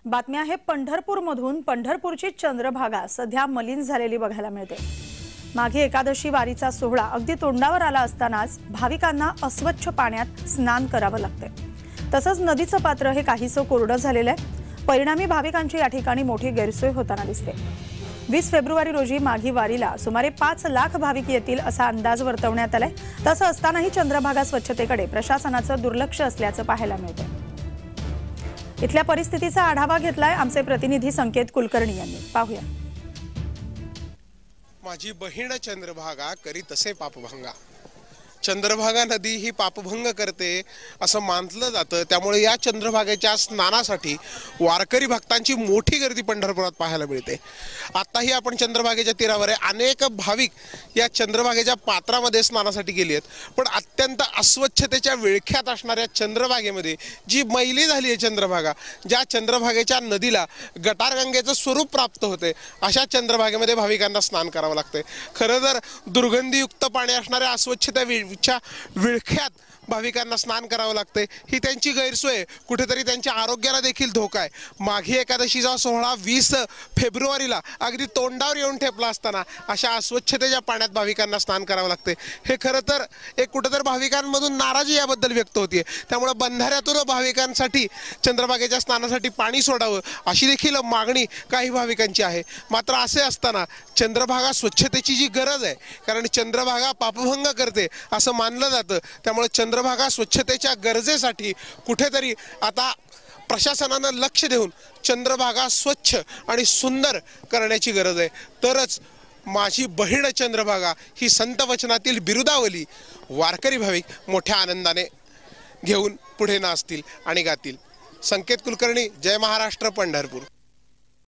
बातमी आहे पंढरपूरमधून। पंढरपूरची चंद्रभागा सध्या मलिन झालेली बघायला मिळते। माघी एकादशी वारीचा सोहळा अगदी तोंडावर आला असतानाच भाविकांना अस्वच्छ पाण्यात स्नान करावं लागते। तसंच नदीचं पात्र हे काहीसं कोरडं झालेलं आहे। परिणामी भाविकांची या ठिकाणी मोठी गैरसोय होताना दिसते। 20 फेब्रुवारी रोजी माघी वारीला सुमारे 5 लाख भाविक येतील असा अंदाज वर्तवण्यात आलाय। तसं असतानाही चंद्रभागा स्वच्छतेकडे प्रशासनाचं दुर्लक्ष असल्याचं पाहायला मिळतं। इथल्या परिस्थितीचा आढावा घेतलाय आमचे प्रतिनिधी संकेत कुलकर्णी यांनी। पाहूया। माझी बहीण चंद्रभागा करी तसे पापभंगा। चंद्रभागा नदी ही पापभंग करते असं मानलं जातं। त्यामुळे या चंद्रभागेच्या स्नानासाठी वारकरी भक्तांची मोठी गर्दी पंढरपुरात पाहायला मिळते। आताही आपण चंद्रभागेच्या तीरावर आहे। अनेक भाविक या चंद्रभागेच्या पात्रामध्ये स्नानासाठी गेले आहेत। पण अत्यंत अस्वच्छतेच्या विळख्यात असणाऱ्या चंद्रभागेमध्ये जी मैली झाली आहे चंद्रभागा, ज्या चंद्रभागेच्या नदीला गटारगंगेचं स्वरूप प्राप्त होते, अशा चंद्रभागेमध्ये भाविकांना स्नान करावं लागते। खरं तर दुर्गंधीयुक्त पाणी असणाऱ्या अस्वच्छता विळख्यात भाविकांना स्नान करावं लागते। ही त्यांची गैरसोय, कुठेतरी त्यांच्या आरोग्याला देखील धोका आहे। माघी एकादशीचा सोहळा 20 फेब्रुवारीला अगदी तोंडावर येऊन ठेपला असताना अशा अस्वच्छतेच्या पाण्यात भाविकांना स्नान करावं लागते। हे खरं तर एक कुठेतरी भाविकांमधून नाराजी याबद्दल व्यक्त होते। त्यामुळे बंधाऱ्यातून भाविकांसाठी चंद्रभागेच्या स्नानासाठी पाणी सोडावं अशी देखील मागणी काही भाविकांची आहे। मात्र असे असताना चंद्रभागा स्वच्छतेची जी गरज आहे, कारण चंद्रभागा पापभंग करते असं मानलं जातं, त्यामुळे चंद्रभागा स्वच्छतेच्या गरजेसाठी कुठेतरी आता प्रशासनानं लक्ष देऊन चंद्रभागा स्वच्छ आणि सुंदर करण्याची गरज आहे। तरच माझी बहीण चंद्रभागा ही संत वचनातील बिरुदावली वारकरी भाविक मोठ्या आनंदाने घेऊन पुढे नाचतील आणि गातील। संकेत कुलकर्णी, जय महाराष्ट्र, पंढरपूर।